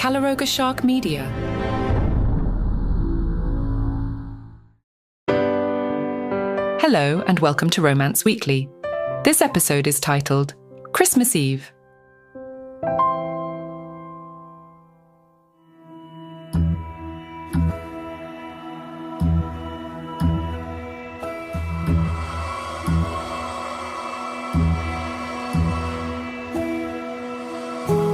Calaroga Shark Media. Hello and welcome to Romance Weekly. This episode is titled Christmas Eve.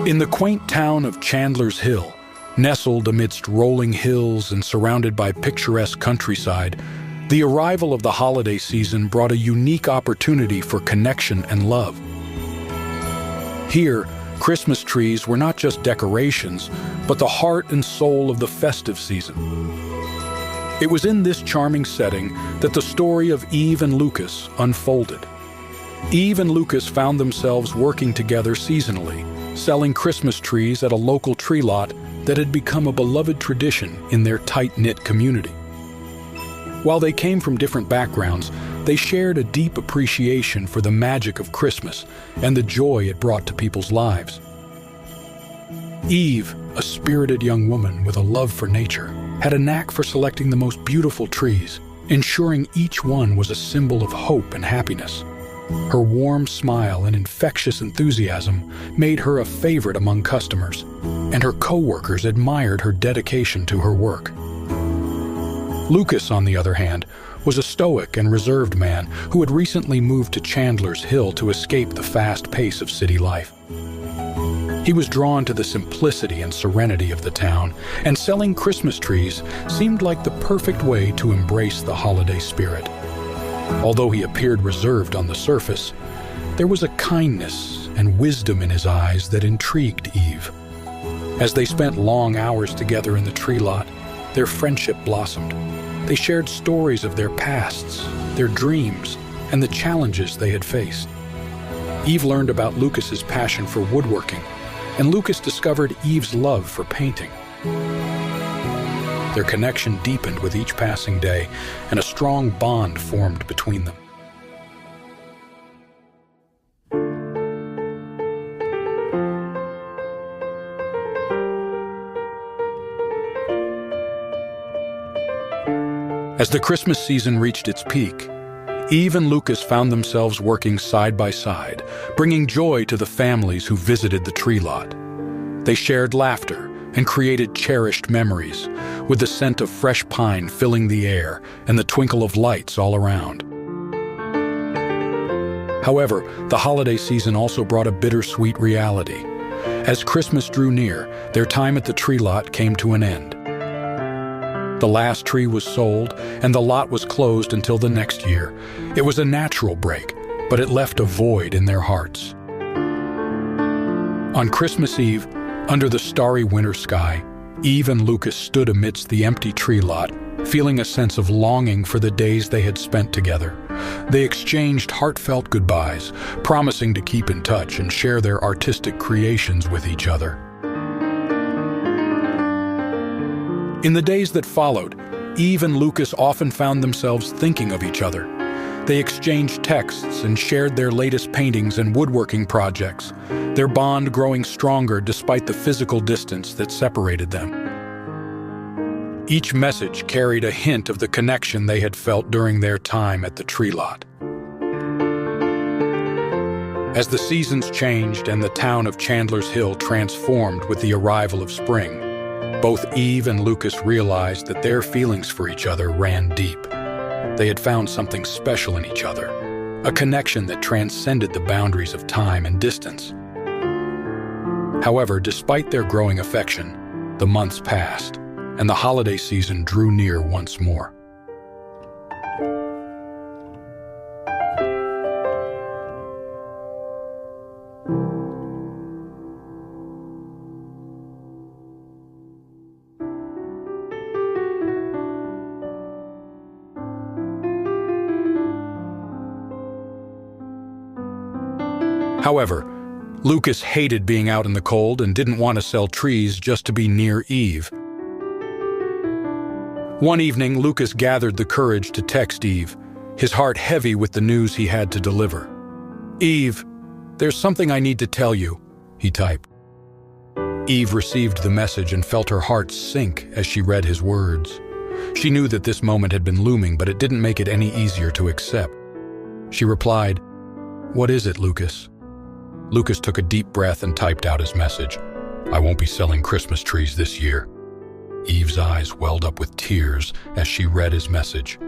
In the quaint town of Chandler's Hill, nestled amidst rolling hills and surrounded by picturesque countryside, the arrival of the holiday season brought a unique opportunity for connection and love. Here, Christmas trees were not just decorations, but the heart and soul of the festive season. It was in this charming setting that the story of Eve and Lucas unfolded. Eve and Lucas found themselves working together seasonally, selling Christmas trees at a local tree lot that had become a beloved tradition in their tight-knit community. While they came from different backgrounds, they shared a deep appreciation for the magic of Christmas and the joy it brought to people's lives. Eve, a spirited young woman with a love for nature, had a knack for selecting the most beautiful trees, ensuring each one was a symbol of hope and happiness. Her warm smile and infectious enthusiasm made her a favorite among customers, and her co-workers admired her dedication to her work. Lucas, on the other hand, was a stoic and reserved man who had recently moved to Chandler's Hill to escape the fast pace of city life. He was drawn to the simplicity and serenity of the town, and selling Christmas trees seemed like the perfect way to embrace the holiday spirit. Although he appeared reserved on the surface, there was a kindness and wisdom in his eyes that intrigued Eve. As they spent long hours together in the tree lot, their friendship blossomed. They shared stories of their pasts, their dreams, and the challenges they had faced. Eve learned about Lucas's passion for woodworking, and Lucas discovered Eve's love for painting. Their connection deepened with each passing day, and a strong bond formed between them. As the Christmas season reached its peak, Eve and Lucas found themselves working side by side, bringing joy to the families who visited the tree lot. They shared laughter and created cherished memories, with the scent of fresh pine filling the air and the twinkle of lights all around. However, the holiday season also brought a bittersweet reality. As Christmas drew near, their time at the tree lot came to an end. The last tree was sold, and the lot was closed until the next year. It was a natural break, but it left a void in their hearts. On Christmas Eve, under the starry winter sky, Eve and Lucas stood amidst the empty tree lot, feeling a sense of longing for the days they had spent together. They exchanged heartfelt goodbyes, promising to keep in touch and share their artistic creations with each other. In the days that followed, Eve and Lucas often found themselves thinking of each other. They exchanged texts and shared their latest paintings and woodworking projects, their bond growing stronger despite the physical distance that separated them. Each message carried a hint of the connection they had felt during their time at the tree lot. As the seasons changed and the town of Chandler's Hill transformed with the arrival of spring, both Eve and Lucas realized that their feelings for each other ran deep. They had found something special in each other, a connection that transcended the boundaries of time and distance. However, despite their growing affection, the months passed, and the holiday season drew near once more. However, Lucas hated being out in the cold and didn't want to sell trees just to be near Eve. One evening, Lucas gathered the courage to text Eve, his heart heavy with the news he had to deliver. "Eve, there's something I need to tell you," he typed. Eve received the message and felt her heart sink as she read his words. She knew that this moment had been looming, but it didn't make it any easier to accept. She replied, "What is it, Lucas?" Lucas took a deep breath and typed out his message. "I won't be selling Christmas trees this year." Eve's eyes welled up with tears as she read his message.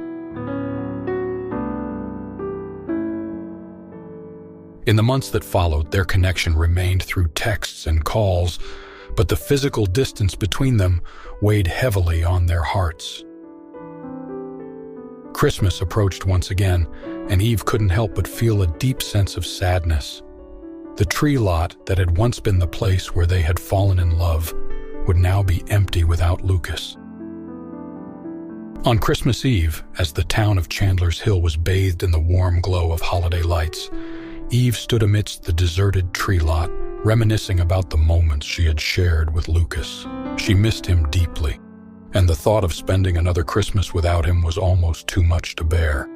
In the months that followed, their connection remained through texts and calls, but the physical distance between them weighed heavily on their hearts. Christmas approached once again, and Eve couldn't help but feel a deep sense of sadness. The tree lot that had once been the place where they had fallen in love would now be empty without Lucas. On Christmas Eve, as the town of Chandler's Hill was bathed in the warm glow of holiday lights, Eve stood amidst the deserted tree lot, reminiscing about the moments she had shared with Lucas. She missed him deeply, and the thought of spending another Christmas without him was almost too much to bear.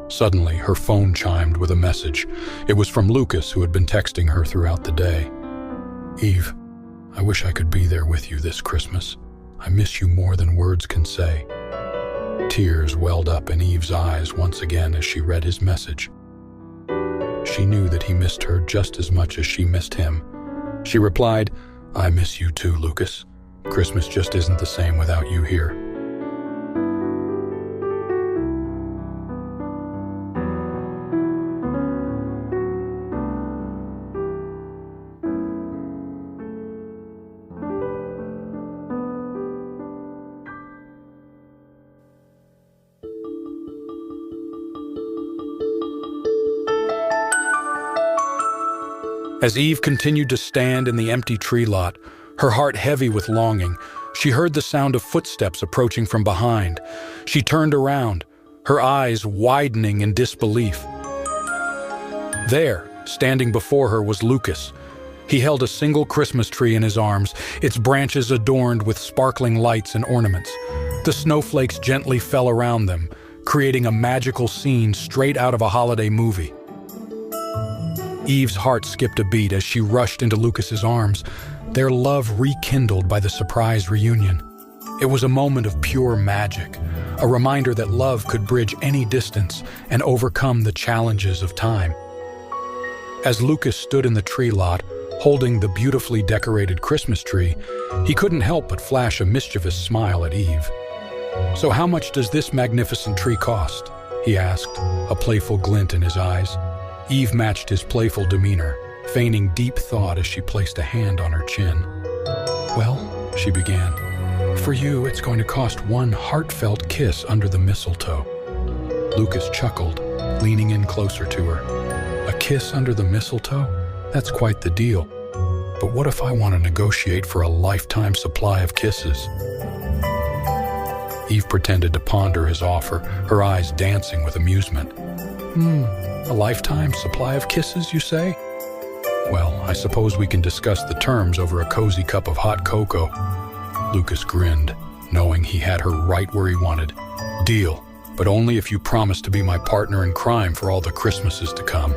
Suddenly, her phone chimed with a message. It was from Lucas, who had been texting her throughout the day. "Eve, I wish I could be there with you this Christmas. I miss you more than words can say." Tears welled up in Eve's eyes once again as she read his message. She knew that he missed her just as much as she missed him. She replied, "I miss you too, Lucas. Christmas just isn't the same without you here." As Eve continued to stand in the empty tree lot, her heart heavy with longing, she heard the sound of footsteps approaching from behind. She turned around, her eyes widening in disbelief. There, standing before her, was Lucas. He held a single Christmas tree in his arms, its branches adorned with sparkling lights and ornaments. The snowflakes gently fell around them, creating a magical scene straight out of a holiday movie. Eve's heart skipped a beat as she rushed into Lucas's arms, their love rekindled by the surprise reunion. It was a moment of pure magic, a reminder that love could bridge any distance and overcome the challenges of time. As Lucas stood in the tree lot, holding the beautifully decorated Christmas tree, he couldn't help but flash a mischievous smile at Eve. "So how much does this magnificent tree cost?" he asked, a playful glint in his eyes. Eve matched his playful demeanor, feigning deep thought as she placed a hand on her chin. "Well," she began, "for you it's going to cost one heartfelt kiss under the mistletoe." Lucas chuckled, leaning in closer to her. "A kiss under the mistletoe? That's quite the deal. But what if I want to negotiate for a lifetime supply of kisses?" Eve pretended to ponder his offer, her eyes dancing with amusement. A lifetime supply of kisses, you say? Well, I suppose we can discuss the terms over a cozy cup of hot cocoa." Lucas grinned, knowing he had her right where he wanted. "Deal, but only if you promise to be my partner in crime for all the Christmases to come."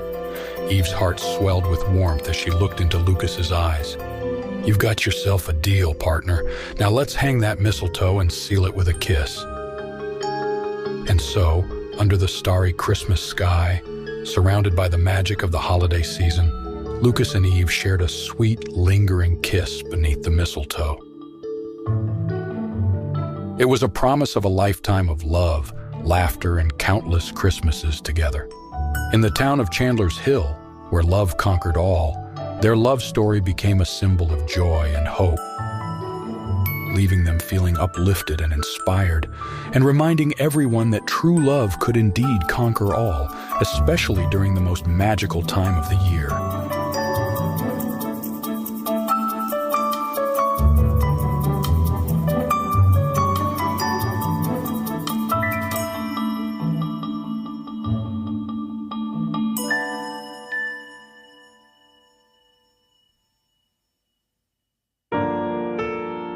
Eve's heart swelled with warmth as she looked into Lucas's eyes. "You've got yourself a deal, partner. Now let's hang that mistletoe and seal it with a kiss." And so, under the starry Christmas sky, surrounded by the magic of the holiday season, Lucas and Eve shared a sweet, lingering kiss beneath the mistletoe. It was a promise of a lifetime of love, laughter, and countless Christmases together. In the town of Chandler's Hill, where love conquered all, their love story became a symbol of joy and hope, leaving them feeling uplifted and inspired, and reminding everyone that true love could indeed conquer all, especially during the most magical time of the year.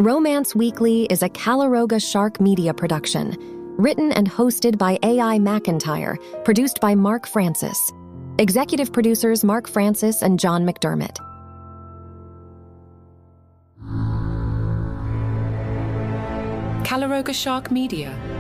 Romance Weekly is a Calaroga Shark Media production, written and hosted by AI McIntyre, produced by Mark Francis. Executive producers Mark Francis and John McDermott. Calaroga Shark Media.